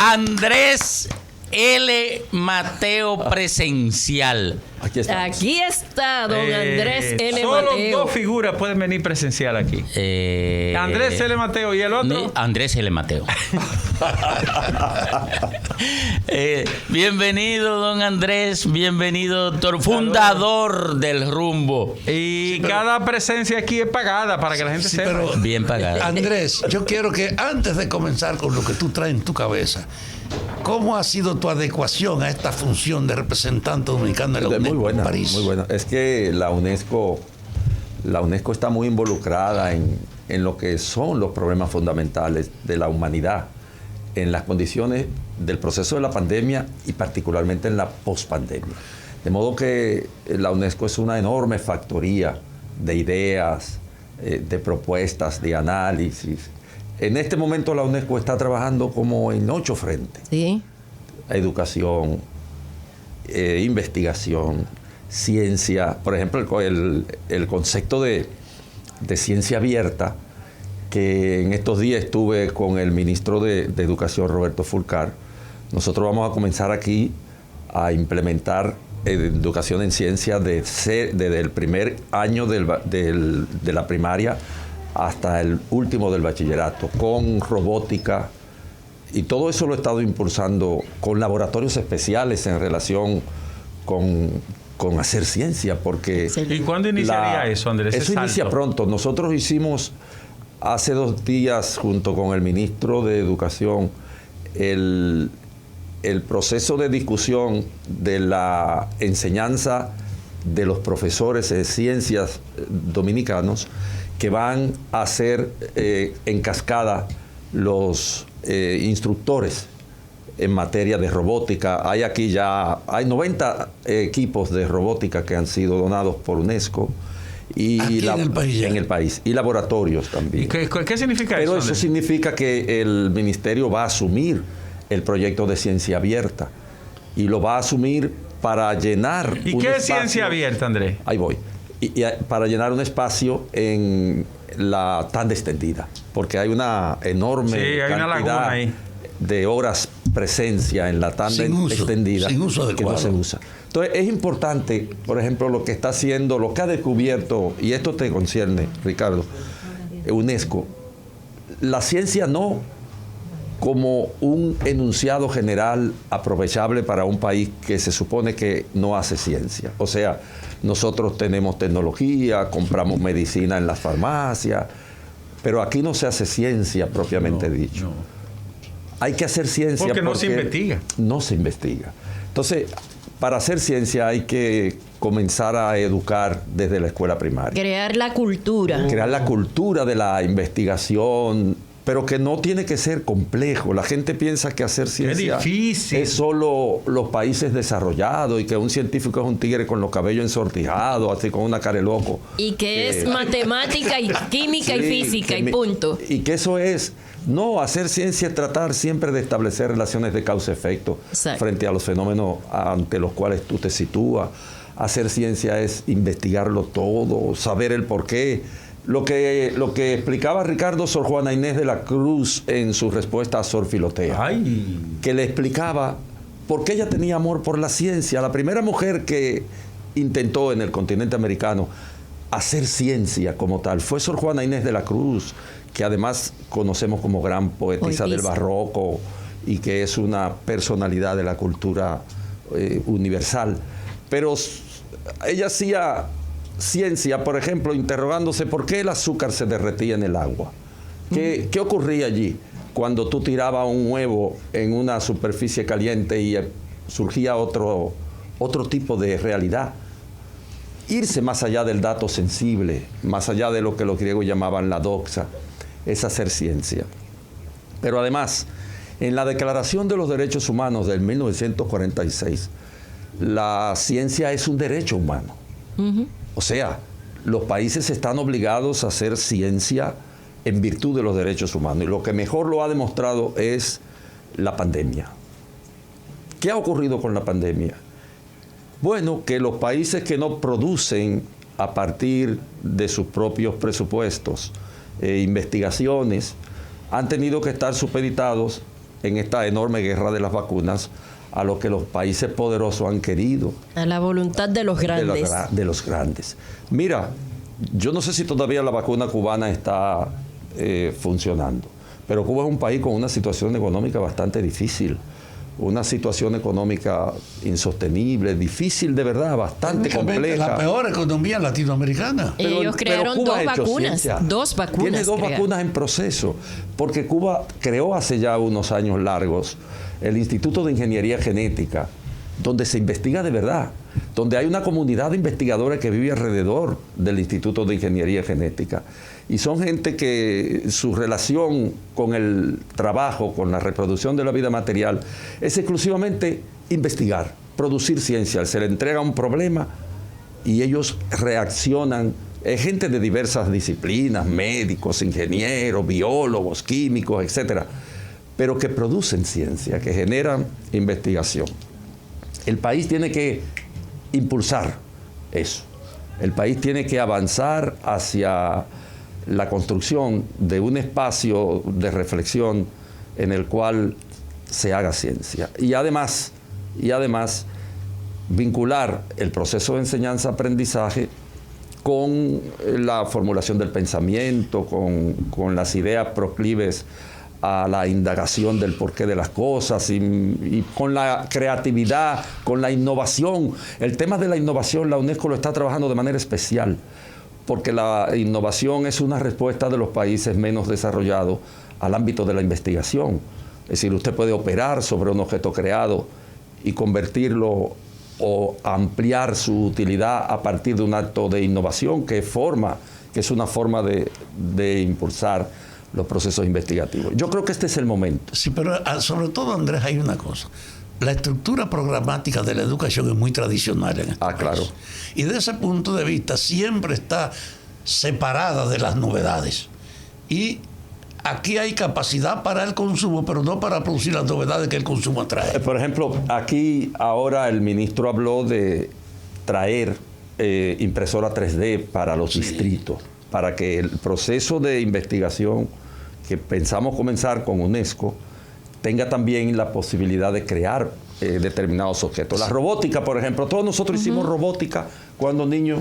Andrés L. Mateo presencial. Aquí está don Andrés L. Solo Mateo. dos figuras pueden venir presencial aquí. Andrés L. Mateo y el otro. Andrés L. Mateo. Bienvenido, don Andrés. Bienvenido, doctor. Fundador del Rumbo. Y cada presencia aquí es pagada para que la gente sepa. Pero, bien pagada. Andrés, yo quiero que antes de comenzar con lo que tú traes en tu cabeza, ¿cómo ha sido tu adecuación a esta función de representante dominicano de la UNESCO muy buena, en París? Muy buena. Es que la UNESCO está muy involucrada en lo que son los problemas fundamentales de la humanidad, en las condiciones del proceso de la pandemia y particularmente en la pospandemia. De modo que la UNESCO es una enorme factoría de ideas, de propuestas, de análisis. En este momento la UNESCO está trabajando como en 8 frentes. Sí. Educación, investigación, ciencia. Por ejemplo, el concepto de ciencia abierta, que en estos días estuve con el ministro de Educación, Roberto Fulcar. Nosotros vamos a comenzar aquí a implementar educación en ciencia desde el primer año de la primaria hasta el último del bachillerato, con robótica, y todo eso lo he estado impulsando con laboratorios especiales en relación con hacer ciencia, porque... ¿Y cuándo iniciaría eso, Andrés? Eso inicia pronto. Nosotros hicimos hace 2 días, junto con el ministro de Educación, el proceso de discusión de la enseñanza de los profesores de ciencias dominicanos, que van a ser en cascada los instructores en materia de robótica. Hay 90 equipos de robótica que han sido donados por UNESCO. Y en el país. Y laboratorios también. ¿Y qué significa eso? Pero eso Andrés? significa que el ministerio va a asumir el proyecto de ciencia abierta. Y lo va a asumir para llenar ¿Y qué es ciencia abierta, Andrés? Ahí voy. Y para llenar un espacio en la tanda extendida, porque hay una enorme cantidad de horas presencia en la tanda extendida sin uso que no se usa. Entonces es importante, por ejemplo, lo que está haciendo, lo que ha descubierto, y esto te concierne, Ricardo, UNESCO, la ciencia no como un enunciado general aprovechable para un país que se supone que no hace ciencia. O sea, nosotros tenemos tecnología, compramos medicina en las farmacias, pero aquí no se hace ciencia propiamente dicho. No. Hay que hacer ciencia porque no se investiga. No se investiga. Entonces, para hacer ciencia hay que comenzar a educar desde la escuela primaria. Crear la cultura. Crear la cultura de la investigación, pero que no tiene que ser complejo. La gente piensa que hacer ciencia es solo los países desarrollados y que un científico es un tigre con los cabellos ensortijados, así con una cara de loco. Y que es matemática y química y física y punto. Y que eso es... No, hacer ciencia es tratar siempre de establecer relaciones de causa-efecto frente a los fenómenos ante los cuales tú te sitúas. Hacer ciencia es investigarlo todo, saber el porqué. Lo que explicaba Ricardo, Sor Juana Inés de la Cruz en su respuesta a Sor Filotea, que le explicaba por qué ella tenía amor por la ciencia. La primera mujer que intentó en el continente americano hacer ciencia como tal fue Sor Juana Inés de la Cruz, que además conocemos como gran poetisa del barroco y que es una personalidad de la cultura universal. Pero ella hacía ciencia, por ejemplo, interrogándose por qué el azúcar se derretía en el agua. ¿Qué ocurría allí cuando tú tirabas un huevo en una superficie caliente y surgía otro tipo de realidad? Irse más allá del dato sensible, más allá de lo que los griegos llamaban la doxa, es hacer ciencia. Pero además, en la Declaración de los Derechos Humanos del 1946, la ciencia es un derecho humano. O sea, los países están obligados a hacer ciencia en virtud de los derechos humanos. Y lo que mejor lo ha demostrado es la pandemia. ¿Qué ha ocurrido con la pandemia? Bueno, que los países que no producen a partir de sus propios presupuestos investigaciones han tenido que estar supeditados en esta enorme guerra de las vacunas a lo que los países poderosos han querido. A la voluntad de los grandes. De los grandes. Mira, yo no sé si todavía la vacuna cubana está funcionando, pero Cuba es un país con una situación económica bastante difícil. Una situación económica insostenible, difícil de verdad, bastante compleja. La peor economía latinoamericana. Ellos crearon dos vacunas. Tiene dos vacunas en proceso, porque Cuba creó hace ya unos años largos el Instituto de Ingeniería Genética, donde se investiga de verdad, donde hay una comunidad de investigadores que vive alrededor del Instituto de Ingeniería Genética. Y son gente que su relación con el trabajo, con la reproducción de la vida material, es exclusivamente investigar, producir ciencia. Se le entrega un problema y ellos reaccionan. Es gente de diversas disciplinas, médicos, ingenieros, biólogos, químicos, etcétera, pero que producen ciencia, que generan investigación. El país tiene que impulsar eso. El país tiene que avanzar hacia la construcción de un espacio de reflexión en el cual se haga ciencia. Y además vincular el proceso de enseñanza-aprendizaje con la formulación del pensamiento, con las ideas proclives a la indagación del porqué de las cosas y con la creatividad, con la innovación. El tema de la innovación, la UNESCO lo está trabajando de manera especial, porque la innovación es una respuesta de los países menos desarrollados al ámbito de la investigación. Es decir, usted puede operar sobre un objeto creado y convertirlo o ampliar su utilidad a partir de un acto de innovación que es una forma de impulsar los procesos investigativos. Yo creo que este es el momento. Sí, pero sobre todo, Andrés, hay una cosa. La estructura programática de la educación es muy tradicional en este país. Claro. Y de ese punto de vista siempre está separada de las novedades. Y aquí hay capacidad para el consumo, pero no para producir las novedades que el consumo trae. Por ejemplo, aquí ahora el ministro habló de traer impresora 3D para los distritos, para que el proceso de investigación que pensamos comenzar con UNESCO tenga también la posibilidad de crear determinados objetos. La robótica, por ejemplo, todos nosotros hicimos robótica cuando niños.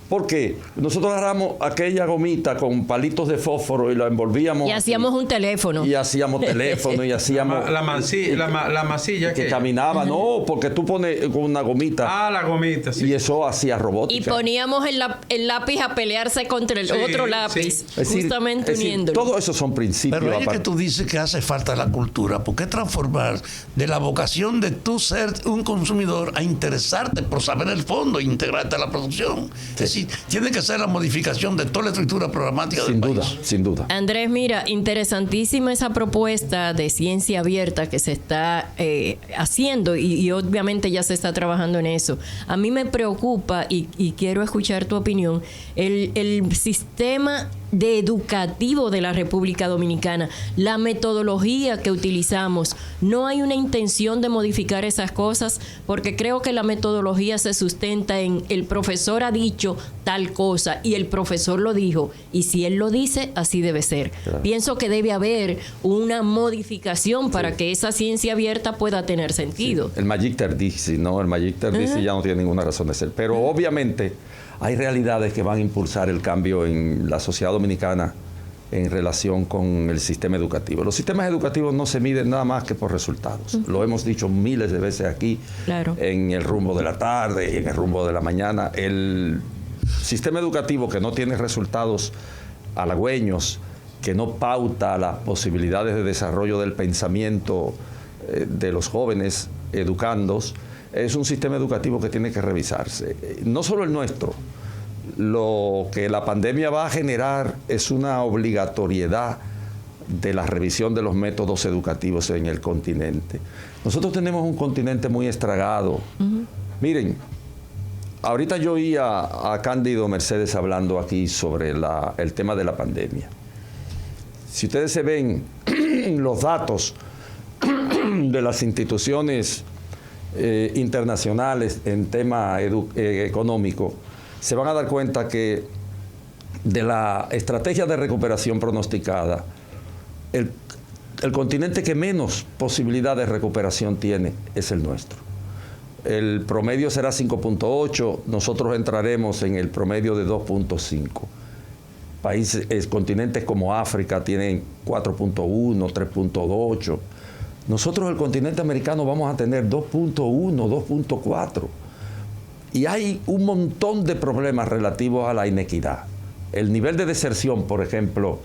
¿Por qué? Nosotros agarramos aquella gomita con palitos de fósforo y la envolvíamos. Y hacíamos un teléfono. Y hacíamos teléfono y hacíamos... La masilla que caminaba, no, porque tú pones con una gomita. La gomita, sí. Y eso hacía robótica. Y poníamos el lápiz a pelearse contra el otro lápiz, justamente uniéndolo. Todo eso son principios. Pero es que tú dices que hace falta la cultura. ¿Por qué transformar de la vocación de tú ser un consumidor a interesarte por saber el fondo e integrarte a la producción? Es decir, tiene que ser la modificación de toda la estructura programática del país. Sin duda. Andrés, mira, interesantísima esa propuesta de ciencia abierta que se está haciendo y obviamente ya se está trabajando en eso. A mí me preocupa y quiero escuchar tu opinión, el sistema educativo de la República Dominicana, la metodología que utilizamos. No hay una intención de modificar esas cosas, porque creo que la metodología se sustenta en el profesor ha dicho tal cosa y el profesor lo dijo, y si él lo dice, así debe ser. Claro. Pienso que debe haber una modificación para que esa ciencia abierta pueda tener sentido. El Magíster dice, ¿no? El Magíster dice ya no tiene ninguna razón de ser. Pero obviamente hay realidades que van a impulsar el cambio en la sociedad dominicana en relación con el sistema educativo. Los sistemas educativos no se miden nada más que por resultados. Lo hemos dicho miles de veces aquí, en el rumbo de la tarde y en el rumbo de la mañana. El sistema educativo que no tiene resultados halagüeños, que no pauta las posibilidades de desarrollo del pensamiento de los jóvenes educandos, es un sistema educativo que tiene que revisarse. No solo el nuestro. Lo que la pandemia va a generar es una obligatoriedad de la revisión de los métodos educativos en el continente. Nosotros tenemos un continente muy estragado. Miren, ahorita yo oí a Cándido Mercedes hablando aquí sobre el tema de la pandemia. Si ustedes se ven los datos de las instituciones internacionales en tema económico, se van a dar cuenta que de la estrategia de recuperación pronosticada, el continente que menos posibilidad de recuperación tiene es el nuestro. El promedio será 5.8, nosotros entraremos en el promedio de 2.5. Continentes como África tienen 4.1, 3.8. Nosotros, el continente americano, vamos a tener 2.1, 2.4. Y hay un montón de problemas relativos a la inequidad. El nivel de deserción, por ejemplo,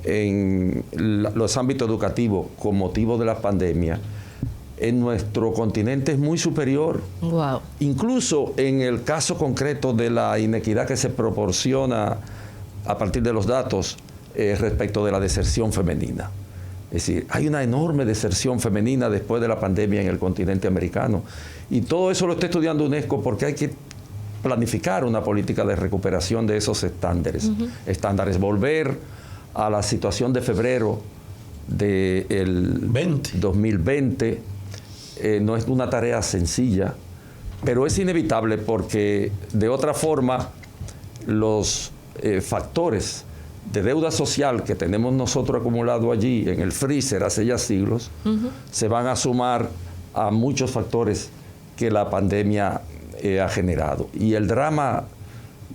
en los ámbitos educativos con motivo de la pandemia, en nuestro continente es muy superior. Wow. Incluso en el caso concreto de la inequidad que se proporciona a partir de los datos respecto de la deserción femenina. Es decir, hay una enorme deserción femenina después de la pandemia en el continente americano. Y todo eso lo está estudiando UNESCO porque hay que planificar una política de recuperación de esos estándares. Volver a la situación de febrero del 2020 no es una tarea sencilla, pero es inevitable porque de otra forma los factores de deuda social que tenemos nosotros acumulado allí en el freezer hace ya siglos se van a sumar a muchos factores que la pandemia ha generado. Y el drama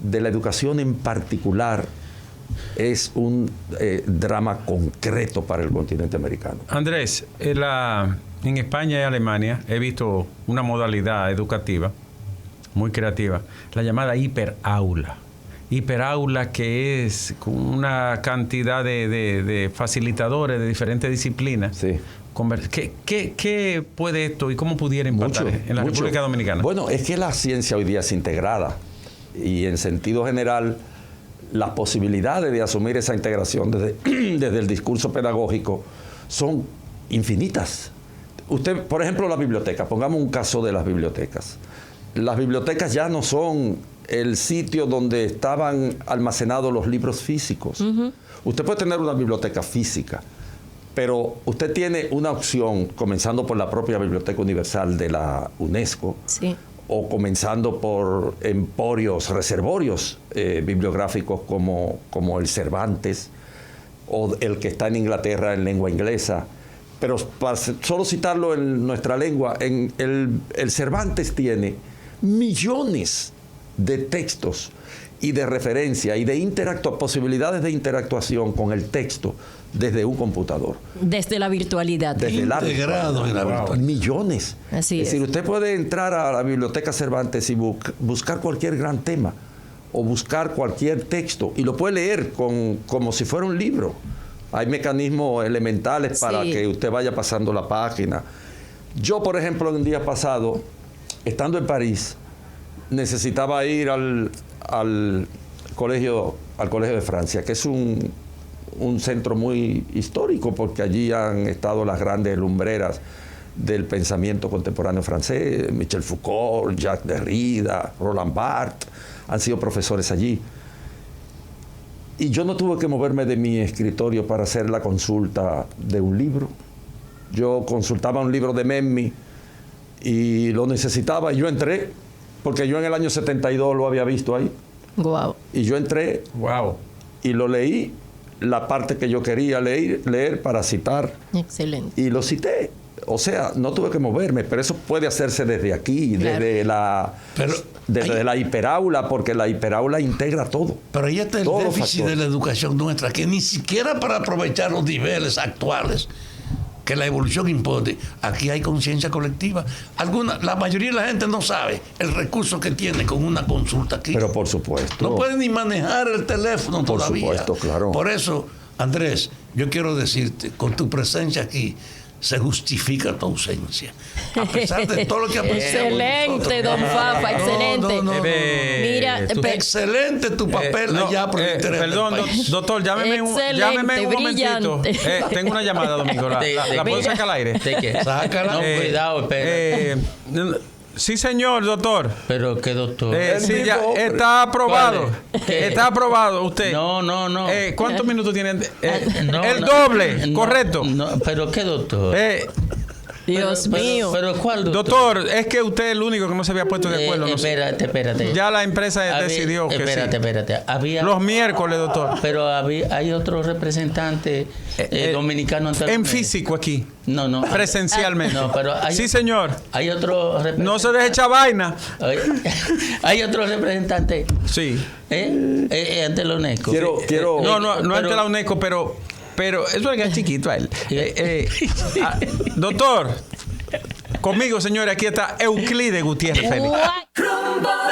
de la educación en particular es un drama concreto para el continente americano. Andrés, en España y Alemania he visto una modalidad educativa muy creativa, la llamada hiperaula. Hiperaula, que es con una cantidad de facilitadores de diferentes disciplinas. Sí. ¿Qué puede esto y cómo pudiera impactar en la República Dominicana? Bueno, es que la ciencia hoy día es integrada y en sentido general las posibilidades de asumir esa integración desde el discurso pedagógico son infinitas. Usted, por ejemplo, la biblioteca, pongamos un caso de las bibliotecas. Las bibliotecas ya no son el sitio donde estaban almacenados los libros físicos. Usted puede tener una biblioteca física, pero usted tiene una opción, comenzando por la propia Biblioteca Universal de la UNESCO, sí, o comenzando por emporios, reservorios bibliográficos como el Cervantes, o el que está en Inglaterra en lengua inglesa. Pero para solo citarlo en nuestra lengua, el Cervantes tiene millones de textos y de referencia y de posibilidades de interactuación con el texto desde un computador. Desde la virtualidad. Desde integrado en la virtualidad. Millones. Así es. Es decir, usted puede entrar a la Biblioteca Cervantes y buscar cualquier gran tema o buscar cualquier texto y lo puede leer como si fuera un libro. Hay mecanismos elementales para que usted vaya pasando la página. Yo, por ejemplo, un día pasado, estando en París, necesitaba ir al colegio de Francia, que es un centro muy histórico, porque allí han estado las grandes lumbreras del pensamiento contemporáneo francés, Michel Foucault, Jacques Derrida, Roland Barthes, han sido profesores allí. Y yo no tuve que moverme de mi escritorio para hacer la consulta de un libro. Yo consultaba un libro de Memmi y lo necesitaba y yo entré, porque yo en el año 72 lo había visto ahí. Wow. Y yo entré y lo leí, la parte que yo quería leer para citar. Excelente. Y lo cité. O sea, no tuve que moverme, pero eso puede hacerse desde aquí, claro, desde la hiperaula, porque la hiperaula integra todo. Pero ahí está el déficit de la educación nuestra, que ni siquiera para aprovechar los niveles actuales que la evolución impone, aquí hay conciencia colectiva. La mayoría de la gente no sabe el recurso que tiene con una consulta aquí. Pero por supuesto. No puede ni manejar el teléfono todavía. Por supuesto, claro. Por eso, Andrés, yo quiero decirte, con tu presencia aquí, se justifica tu ausencia. A pesar de todo lo que ha pasado. Excelente, don Fafa, excelente. Mira, excelente tu papel allá por el interés. Perdón, doctor, llámeme un momentito. Tengo una llamada, Domingo. ¿La puedo sacar al aire? ¿De qué? Sácala. No, cuidado, espera. Sí, señor, doctor. ¿Pero qué doctor? Sí, ya está aprobado. Está aprobado usted. No. ¿Cuántos minutos tiene? El doble, correcto. No, ¿pero qué doctor? Dios mío. Pero ¿cuál, Doctor, es que usted es el único que no se había puesto de acuerdo. No sé. Espérate. Ya la empresa decidió que Espérate. Los miércoles, doctor. Pero hay otro representante dominicano en físico aquí. No. Presencialmente. No, pero sí, señor. Hay otro representante. No se deje echar vaina. Hay otro representante. Sí. Ante la UNESCO. Quiero. No ante la UNESCO, pero eso es que es chiquito a él. Doctor, conmigo, señores, aquí está Euclides Gutiérrez Félix.